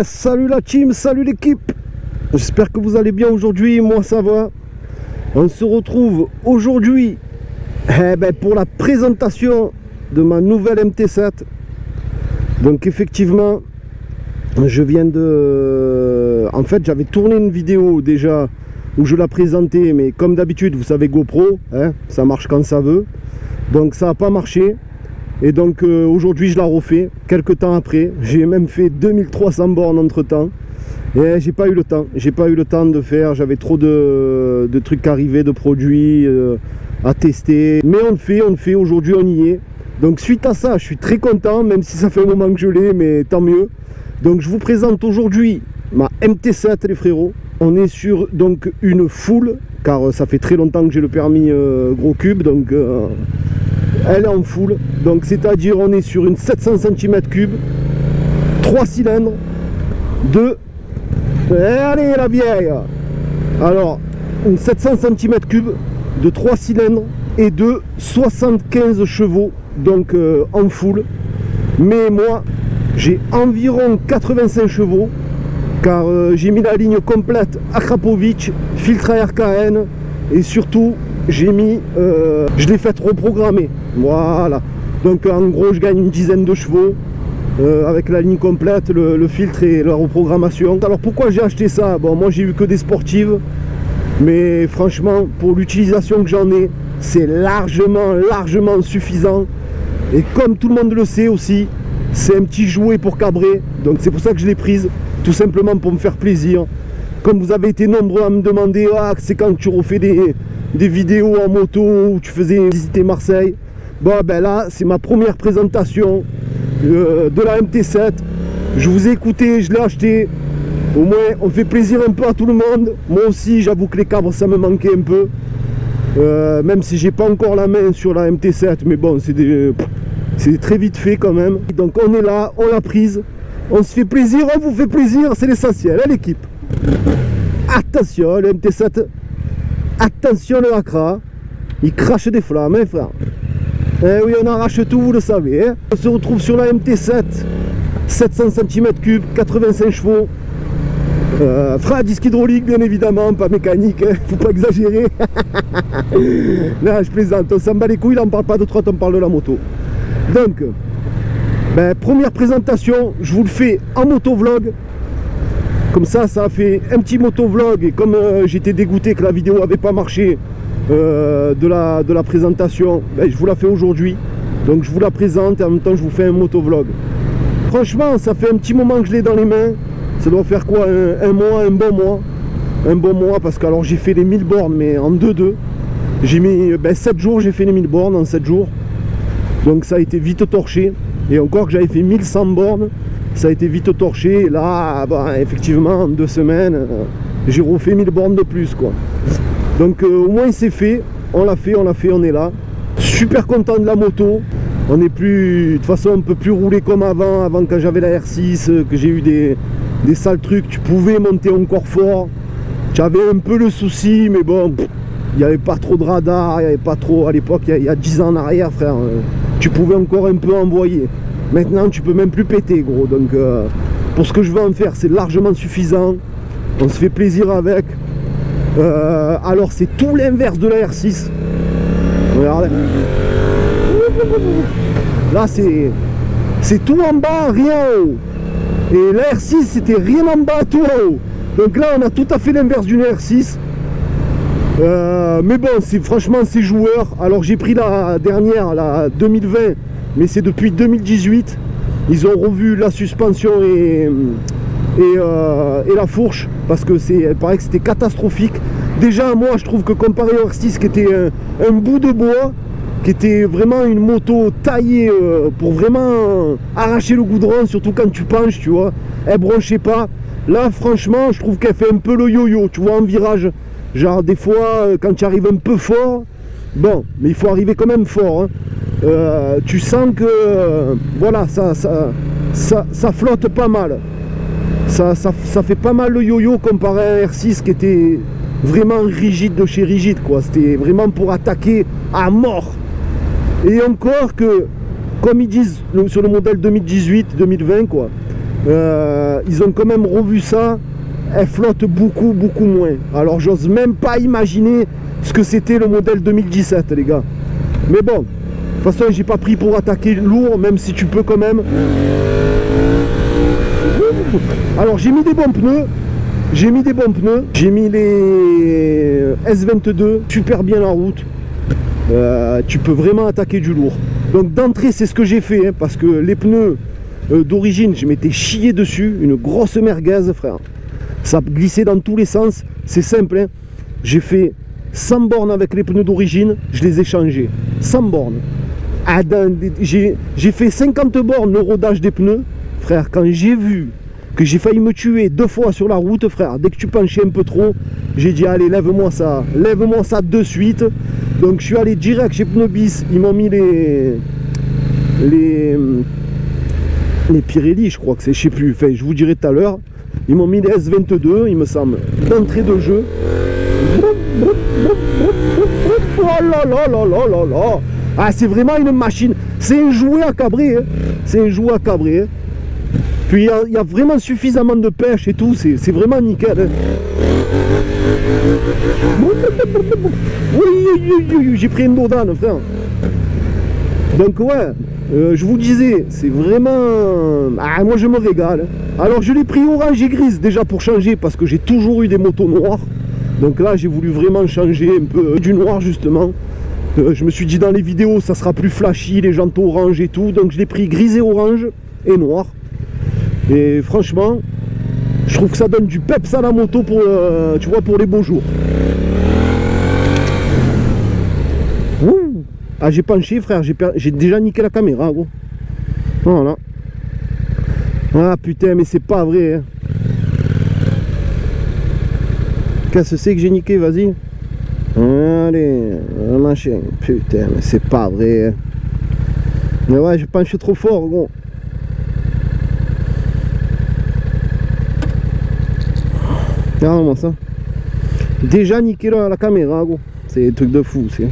Salut la team, salut l'équipe. J'espère que vous allez bien aujourd'hui, moi ça va. On se retrouve aujourd'hui pour la présentation de ma nouvelle MT7. Donc effectivement, je viens de... En fait, j'avais tourné une vidéo déjà où je la présentais, mais comme d'habitude, vous savez, GoPro, ça marche quand ça veut. Donc ça n'a pas marché. Et donc aujourd'hui je la refais, quelques temps après. J'ai même fait 2300 bornes entre temps. Et j'ai pas eu le temps de faire, j'avais trop de trucs arrivés, de produits à tester. Mais on le fait, aujourd'hui on y est. Donc suite à ça, je suis très content, même si ça fait un moment que je l'ai, mais tant mieux. Donc je vous présente aujourd'hui ma MT7 les frérots. On est sur donc une full, car ça fait très longtemps que j'ai le permis gros cube, donc elle est en full. Donc c'est-à-dire on est sur une 700 cm3, 3 cylindres, de... allez la vieille. Alors une 700 cm3 de 3 cylindres et de 75 chevaux, donc en full. Mais moi j'ai environ 85 chevaux, car j'ai mis la ligne complète Akrapovic, filtre à RKN, et surtout j'ai mis, je l'ai fait reprogrammer. Voilà, donc en gros je gagne une dizaine de chevaux avec la ligne complète, le filtre et la reprogrammation. Alors pourquoi j'ai acheté ça? Bon, moi j'ai eu que des sportives, mais franchement pour l'utilisation que j'en ai, c'est largement suffisant. Et comme tout le monde le sait aussi, c'est un petit jouet pour cabrer, donc c'est pour ça que je l'ai prise, tout simplement pour me faire plaisir. Comme vous avez été nombreux à me demander, c'est quand tu refais des vidéos en moto où tu faisais visiter Marseille. Bon ben là c'est ma première présentation de la MT7. Je vous ai écouté, je l'ai acheté. Au moins on fait plaisir un peu à tout le monde. Moi aussi j'avoue que les cabres ça me manquait un peu, même si j'ai pas encore la main sur la MT7, mais bon c'est très vite fait quand même. Donc on est là, on l'a prise, on se fait plaisir, on vous fait plaisir, c'est l'essentiel, hein, l'équipe. Attention le MT7, attention le Acra, il crache des flammes, hein, frère. Eh oui, on arrache tout, vous le savez, hein. On se retrouve sur la MT7, 700 cm3, 85 chevaux, frein à disque hydraulique bien évidemment, pas mécanique, hein. Faut pas exagérer. Là je plaisante, on s'en bat les couilles, là on parle pas de trotte, on parle de la moto. Donc première présentation, je vous le fais en motovlog. Comme ça a fait un petit motovlog. Et comme j'étais dégoûté que la vidéo avait pas marché de la présentation, je vous la fais aujourd'hui. Donc je vous la présente et en même temps je vous fais un motovlog. Franchement ça fait un petit moment que je l'ai dans les mains. Ça doit faire quoi, un mois, un bon mois, parce que alors j'ai fait les 1000 bornes mais en 2-2. J'ai mis 7 jours, j'ai fait les 1000 bornes en 7 jours. Donc ça a été vite torché. Et encore que j'avais fait 1100 bornes, ça a été vite torché. Et là, effectivement, en 2 semaines, j'ai refait 1000 bornes de plus, quoi. Donc au moins c'est fait. On l'a fait, on est là. Super content de la moto. On n'est plus... De toute façon, on ne peut plus rouler comme avant quand j'avais la R6, que j'ai eu des sales trucs. Tu pouvais monter encore fort. J'avais un peu le souci, mais bon, il n'y avait pas trop de radar, il n'y avait pas trop... À l'époque, il y a 10 ans en arrière, frère, tu pouvais encore un peu envoyer. Maintenant, tu peux même plus péter, gros. Donc, pour ce que je veux en faire, c'est largement suffisant. On se fait plaisir avec. Alors, c'est tout l'inverse de la R6. Regardez. Là, c'est tout en bas, rien en haut. Et la R6, c'était rien en bas, tout en haut. Donc là, on a tout à fait l'inverse d'une R6. Mais bon, franchement, c'est joueur. Alors, j'ai pris la dernière, la 2020. Mais c'est depuis 2018, ils ont revu la suspension et la fourche, parce que il paraît que c'était catastrophique. Déjà moi je trouve que comparé au R6 qui était un bout de bois, qui était vraiment une moto taillée pour vraiment arracher le goudron, surtout quand tu penches, tu vois, elle bronchait pas. Là franchement je trouve qu'elle fait un peu le yo-yo, tu vois, en virage, genre des fois quand tu arrives un peu fort, bon, mais il faut arriver quand même fort, hein. Tu sens que voilà, ça flotte pas mal, ça fait pas mal le yo-yo comparé à un R6 qui était vraiment rigide de chez rigide, quoi. C'était vraiment pour attaquer à mort. Et encore que, comme ils disent sur le modèle 2018-2020, quoi, ils ont quand même revu ça. Elle flotte beaucoup moins. Alors j'ose même pas imaginer ce que c'était le modèle 2017 les gars. Mais bon, de toute façon j'ai pas pris pour attaquer lourd, même si tu peux quand même. Alors j'ai mis des bons pneus. J'ai mis les S22, super bien la route. Tu peux vraiment attaquer du lourd. Donc d'entrée c'est ce que j'ai fait, hein, parce que les pneus d'origine je m'étais chié dessus, une grosse merguez frère. Ça glissait dans tous les sens, c'est simple, hein. J'ai fait 100 bornes avec les pneus d'origine, je les ai changés, 100 bornes. J'ai fait 50 bornes le rodage des pneus, frère, quand j'ai vu que j'ai failli me tuer 2 fois sur la route, frère, dès que tu penchais un peu trop, j'ai dit allez lève-moi ça de suite. Donc je suis allé direct chez Pneubis, ils m'ont mis les Pirelli, je crois que c'est, je sais plus, enfin je vous dirai tout à l'heure. Ils m'ont mis les S22, il me semble, d'entrée de jeu. Oh là là là là là là. Ah, c'est vraiment une machine, c'est un jouet à cabrer, hein. C'est un jouet à cabrer, hein. Puis il y a vraiment suffisamment de pêche et tout, c'est vraiment nickel, hein. Oui, j'ai pris une dodane, frère. Donc ouais, je vous disais, c'est vraiment... Ah, moi je me régale. Alors je l'ai pris orange et grise déjà pour changer, parce que j'ai toujours eu des motos noires. Donc là j'ai voulu vraiment changer un peu du noir justement. Je me suis dit dans les vidéos ça sera plus flashy, les jantes orange et tout. Donc je l'ai pris grise et orange et noir. Et franchement, je trouve que ça donne du peps à la moto pour, tu vois, pour les beaux jours. Ouh. Ah, j'ai penché, frère, j'ai déjà niqué la caméra, gros. Voilà. Ah, putain, mais c'est pas vrai, hein. Qu'est-ce que c'est que j'ai niqué, vas-y. Allez, machin. Putain, mais c'est pas vrai, hein. Mais ouais, j'ai penché trop fort, gros. Regarde-moi ça. Déjà niqué la caméra, gros. C'est des trucs de fou, c'est.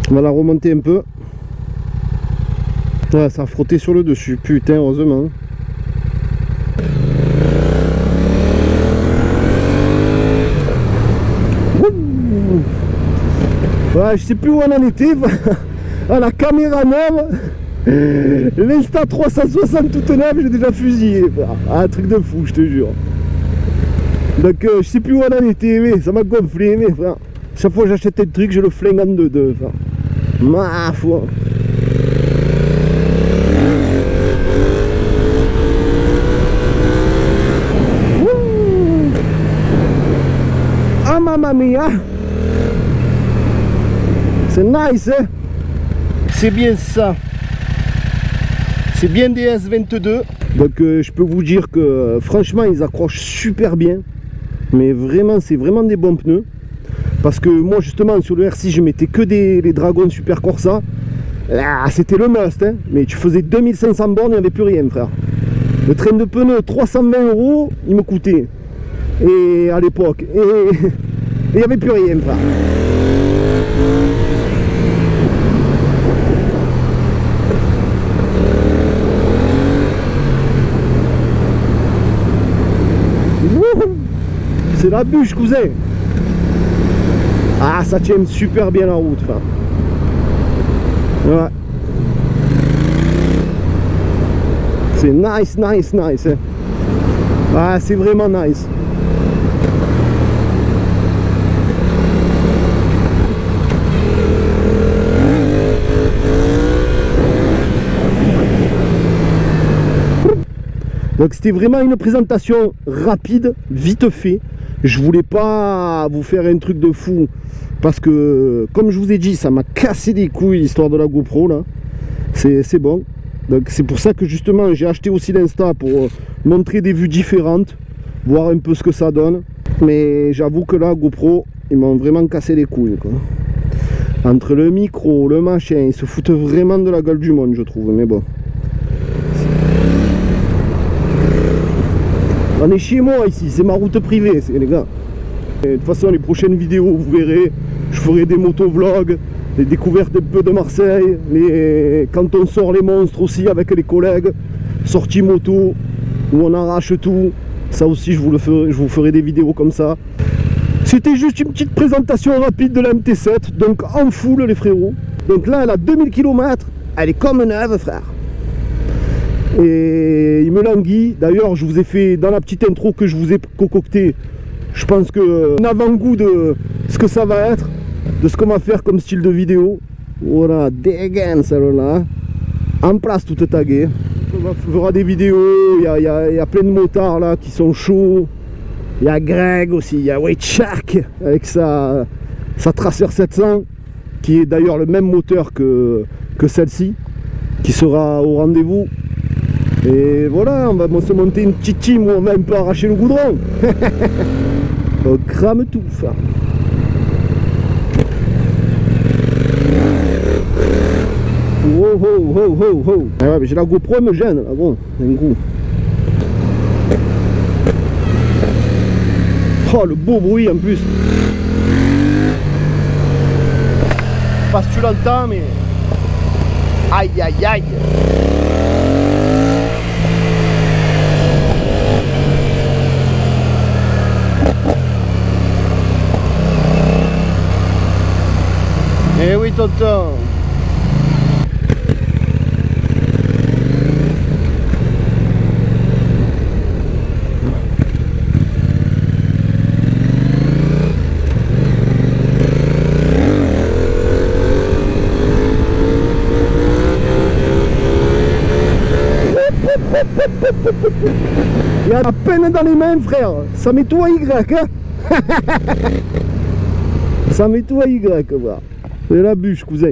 On va la remonter un peu. Ouais, ça a frotté sur le dessus. Putain, heureusement. Ouais, je sais plus où on en était. À la caméra neuve. L'Insta 360 toute neuve, j'ai déjà fusillé. Ah, un truc de fou, je te jure. Donc je sais plus où on en était, mais ça m'a gonflé, mais frère. Chaque fois que j'achète un truc, je le flingue en deux, frère. Ma foi. Ah mamma mia. C'est nice, hein. C'est bien ça. C'est bien des S22. Donc je peux vous dire que franchement ils accrochent super bien. Mais vraiment c'est vraiment des bons pneus. Parce que moi justement sur le R6 je mettais que les Dragons Super Corsa. Ah, c'était le must, hein. Mais tu faisais 2500 bornes, il n'y avait plus rien, frère. Le train de pneus 320 €, il me coûtait. Et à l'époque. Et il n'y avait plus rien, frère. C'est la bûche, cousin. Ah, ça tient super bien la route, frère. Ouais. C'est nice, nice, nice, hein. Ah, c'est vraiment nice. Donc c'était vraiment une présentation rapide, vite fait. Je voulais pas vous faire un truc de fou parce que, comme je vous ai dit, ça m'a cassé les couilles l'histoire de la GoPro là. C'est bon. Donc c'est pour ça que justement j'ai acheté aussi l'Insta pour montrer des vues différentes, voir un peu ce que ça donne. Mais j'avoue que là, GoPro, ils m'ont vraiment cassé les couilles, quoi. Entre le micro, le machin, ils se foutent vraiment de la gueule du monde, je trouve. Mais bon. On est chez moi ici, c'est ma route privée, les gars. Et de toute façon, les prochaines vidéos, vous verrez, je ferai des motovlogs, les découvertes un peu de Marseille, quand on sort les monstres aussi avec les collègues, sortie moto, où on arrache tout, ça aussi je vous ferai des vidéos comme ça. C'était juste une petite présentation rapide de la MT7, donc en full les frérots. Donc là elle a 2000 km, elle est comme neuve frère. Et il me languit, d'ailleurs je vous ai fait dans la petite intro que je vous ai concocté, je pense que un avant-goût de ce que ça va être, de ce qu'on va faire comme style de vidéo. Voilà, dégaine celle-là, en place toute taguée. On fera des vidéos, il y a plein de motards là qui sont chauds. Il y a Greg aussi, il y a White Shark avec sa Tracer 700, qui est d'ailleurs le même moteur que celle-ci, qui sera au rendez-vous. Et voilà, on va se monter une petite team où on va un peu arracher le goudron. On crame tout ça. Oh oh oh oh oh. Ah ouais, mais j'ai la GoPro, elle me gêne là, bon, un coup. Oh le beau bruit en plus. Je sais pas si tu l'entends mais. Aïe aïe aïe. Eh oui tonton. Il y a la peine dans les mains frère, ça met tout à Y hein. Ça met tout à Y voilà. C'est la bûche cousin.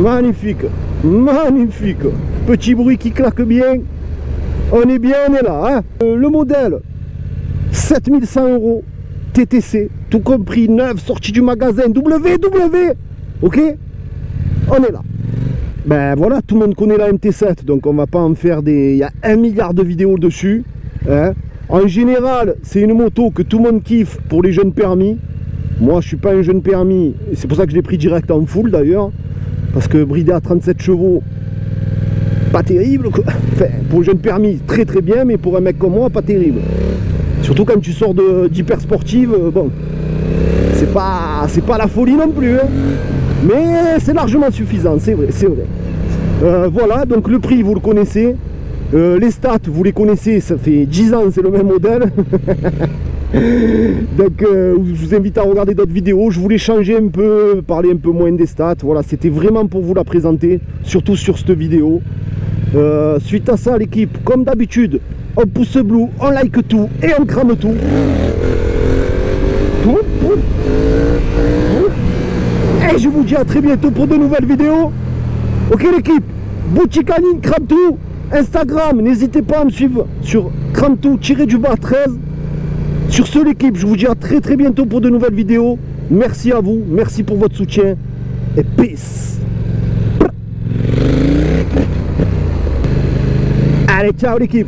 Magnifique, magnifique. Petit bruit qui claque bien. On est bien, on est là. Hein. Le modèle, 7100 € TTC, tout compris, neuf, sorti du magasin, WW. Ok. On est là. Ben voilà, tout le monde connaît la MT7, donc on va pas en faire des... Il y a 1 milliard de vidéos dessus. Hein. En général, c'est une moto que tout le monde kiffe pour les jeunes permis. Moi, je suis pas un jeune permis, et c'est pour ça que je l'ai pris direct en full d'ailleurs. Parce que bridé à 37 chevaux, pas terrible quoi. Enfin, pour le jeune permis, très très bien, mais pour un mec comme moi, pas terrible. Surtout quand tu sors d'hyper sportive, bon, c'est pas la folie non plus. Hein. Mais c'est largement suffisant, c'est vrai, c'est vrai. Voilà, donc le prix, vous le connaissez. Les stats, vous les connaissez, ça fait 10 ans, c'est le même modèle. Donc je vous invite à regarder d'autres vidéos. Je voulais changer un peu, parler un peu moins des stats. Voilà, c'était vraiment pour vous la présenter, surtout sur cette vidéo. Suite à ça, l'équipe, comme d'habitude, on pouce bleu, on like tout et on crame tout. Et je vous dis à très bientôt pour de nouvelles vidéos. Ok l'équipe, boutique en ligne, crame tout. Instagram, n'hésitez pas à me suivre sur crame tout-13. Sur ce l'équipe, je vous dis à très très bientôt pour de nouvelles vidéos. Merci à vous, merci pour votre soutien et peace. Allez, ciao l'équipe.